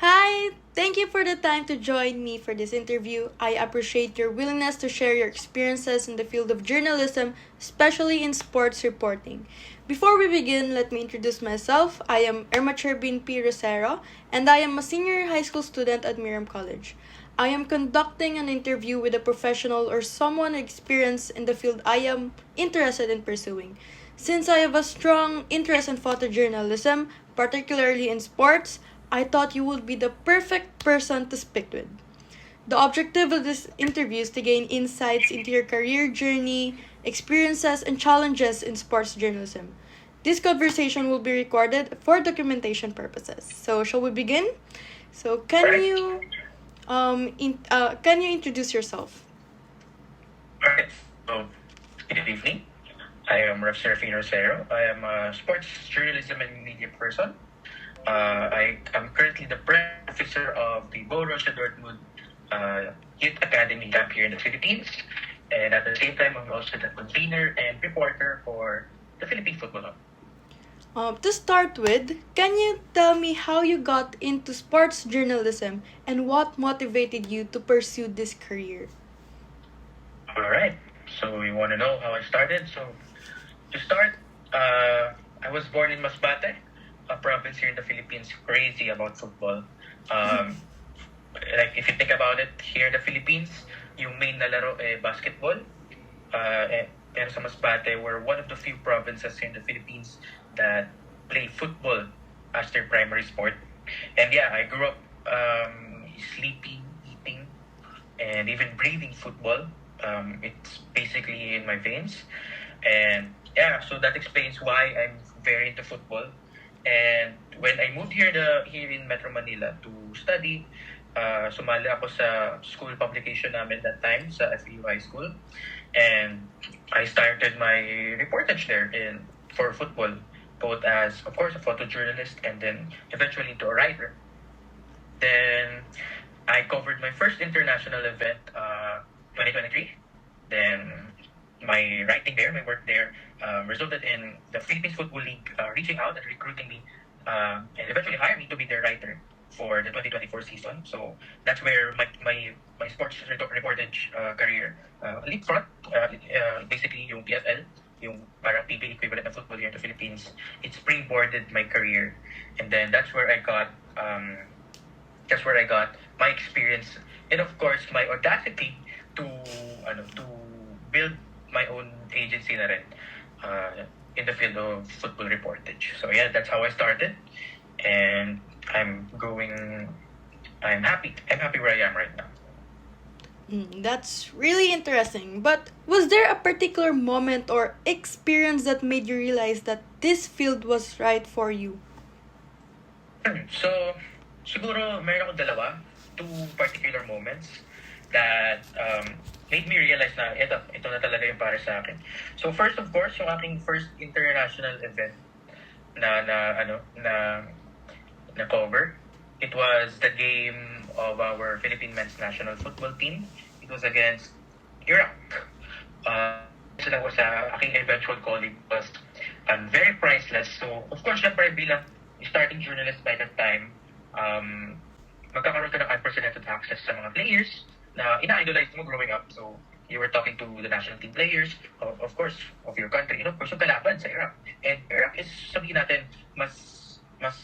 Hi, thank you for the time to join me for this interview. I appreciate your willingness to share your experiences in the field of journalism, especially in sports reporting. Before we begin, let me introduce myself. I am Irma Cherbin P. Rosero, and I am a senior high school student at Miriam College. I am conducting an interview with a professional or someone experienced in the field I am interested in pursuing. Since I have a strong interest in photojournalism, particularly in sports, I thought you would be the perfect person to speak with. The objective of this interview is to gain insights into your career journey, experiences, and challenges in sports journalism. This conversation will be recorded for documentation purposes. So, shall we begin? So, Right. can you introduce yourself? Alright. So, good evening. I am Rev Serafino Rosero. I am a sports journalism and media person. I am currently the brand officer of the Borussia Dortmund Youth Academy camp here in the Philippines. And at the same time, I'm also the convener and reporter for the Philippine Football Hub. To start with, can you tell me how you got into sports journalism and what motivated you to pursue this career? Alright. So, you want to know how I started? So, to start, I was born in Masbate, a province here in the Philippines, crazy about football. Um, like, if you think about it, here in the Philippines, yung main na laro basketball. Pero sa Masbate, we're one of the few provinces here in the Philippines that play football as their primary sport. And yeah, I grew up sleeping, eating, and even breathing football. It's basically in my veins. And yeah, so that explains why I'm very into football. And when I moved here in Metro Manila to study, sumali ako sa school publication namin that time sa FEU High School. And I started my reportage there for football, both as, of course, a photojournalist and then eventually into a writer. Then I covered my first international event, 2023. Then my writing there, my work there, resulted in the Philippines Football League reaching out and recruiting me and eventually hiring me to be their writer for the 2024 season. So that's where my sports reportage career leapfrog, basically yung PFL, yung parang PBL equivalent of football here in the Philippines, it springboarded my career. And then that's where I got my experience and of course my audacity to to build my own agency na rin in the field of football reportage. So yeah, that's how I started, and I'm happy. I'm happy where I am right now. That's really interesting. But was there a particular moment or experience that made you realize that this field was right for you? So, siguro mayroon akong dalawa, two particular moments that made me realize na ito na talaga yung para sa akin. So first, of course, yung aking first international event na cover. It was the game of our Philippine men's national football team. It was against Iraq. Sila ko sa aking eventual colleague was very priceless. So, of course, syempre bilang starting journalist by that time, magkakaroon ka ng unprecedented access sa mga players na ina-idolize mo growing up. So, you were talking to the national team players, of course, of your country, and of course, yung kalaban sa Iraq. And Iraq is, sabihin natin, mas mas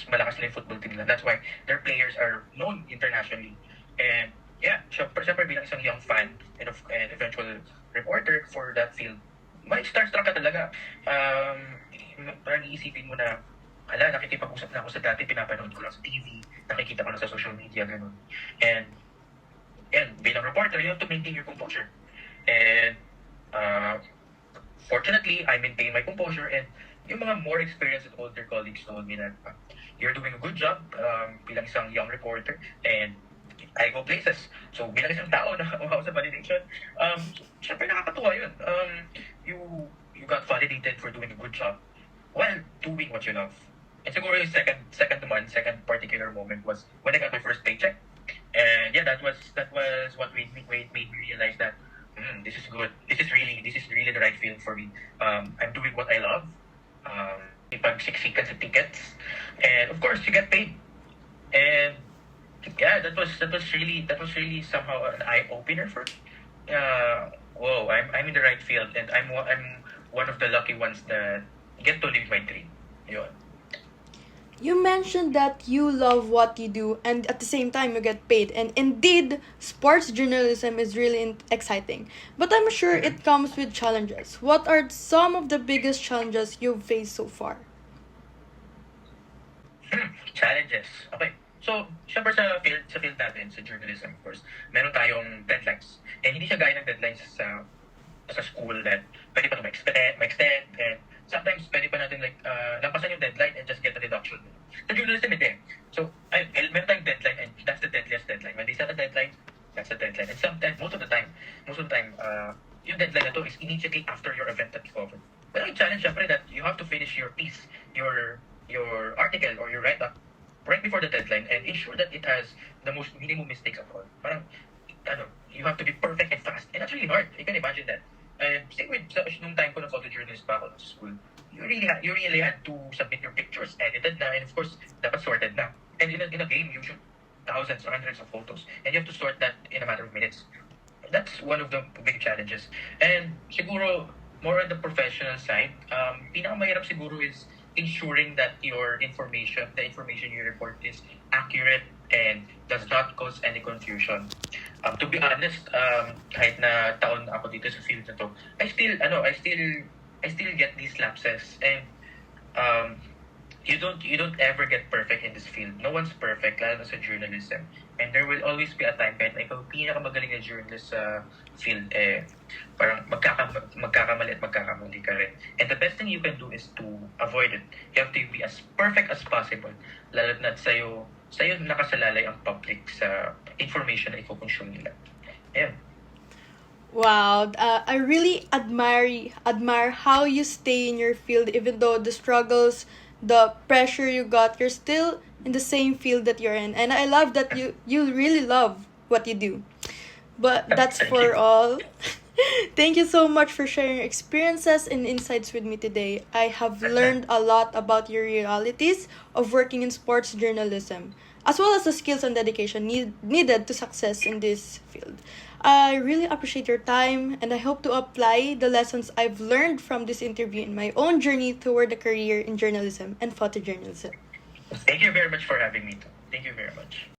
malakas na yung football team nila. That's why their players are known internationally. And yeah, syempre bilang isang young fan and eventual reporter for that field, may starstruck ka talaga. Parang iisipin mo na, nakikipag-usap na ako sa dati, pinapanood ko lang sa TV, nakikita ko na sa social media, ganun. And bilang reporter, you have to maintain your composure. And fortunately, I maintained my composure, and yung mga more experienced and older colleagues told me that you're doing a good job bilang isang young reporter, and I go places. So bilang isang tao na umaw sa validation, syempre nakakatuwa yun. You got validated for doing a good job while doing what you love. And siguro yung second particular moment was when I got my first paycheck. And yeah, that was what made me realize that this is good. This is really the right field for me. I'm doing what I love. Ipagsiksikan sa tickets. And of course, you get paid. And yeah, that was really somehow an eye opener for me. Whoa, I'm in the right field, and I'm one of the lucky ones that get to live my dream. Yun. You mentioned that you love what you do and at the same time you get paid. And indeed, sports journalism is really exciting. But I'm sure Mhm. it comes with challenges. What are some of the biggest challenges you've faced so far? Challenges. Okay. So, syempre sa field natin, sa journalism, of course, meron tayong deadlines. And hindi siya gaya ng deadlines sa school that pwede pa ito ma-extend, and sometimes pwede pa natin lampasan yung deadline and just get a deduction. Sa journalism, hindi. So, meron tayong deadline, and that's the deadliest deadline. When they set a deadline, that's the deadline. And sometimes, most of the time, yung deadline na to is immediately after your event that you covered. Pero yung challenge, syempre, that you have to finish your piece, your article or your write-up right before the deadline and ensure that it has the most minimum mistakes of all. Parang, you have to be perfect and fast. And that's really hard. You can imagine that. And same with nung time ko na photojournalist pa ako sa school, you really had to submit your pictures edited na, and of course, dapat sorted na. And in a game, you shoot thousands or hundreds of photos, and you have to sort that in a matter of minutes. That's one of the big challenges. And siguro, more on the professional side, pinakamahirap siguro is ensuring that the information you report is accurate and does not cause any confusion. To be honest, kahit na taon na ako dito sa field na to, I still get these lapses, and um, you don't ever get perfect in this field. No one's perfect, lalo na sa journalism. And there will always be a time kahit na ikaw pinakamagaling na journalist sa field, parang magkakamali at magkakamali ka rin. And the best thing you can do is to avoid it. You have to be as perfect as possible, lalo na sa'yo nakasalalay ang public sa information na i-consume nila. Ayan. Wow, I really admire how you stay in your field even though the struggles, the pressure you got, you're still in the same field that you're in. And I love that you really love what you do. But that's Thank for you. all. Thank you so much for sharing your experiences and insights with me today. I have learned a lot about your realities of working in sports journalism, as well as the skills and dedication needed to success in this field. I really appreciate your time, and I hope to apply the lessons I've learned from this interview in my own journey toward a career in journalism and photojournalism. Thank you very much for having me too. Thank you very much.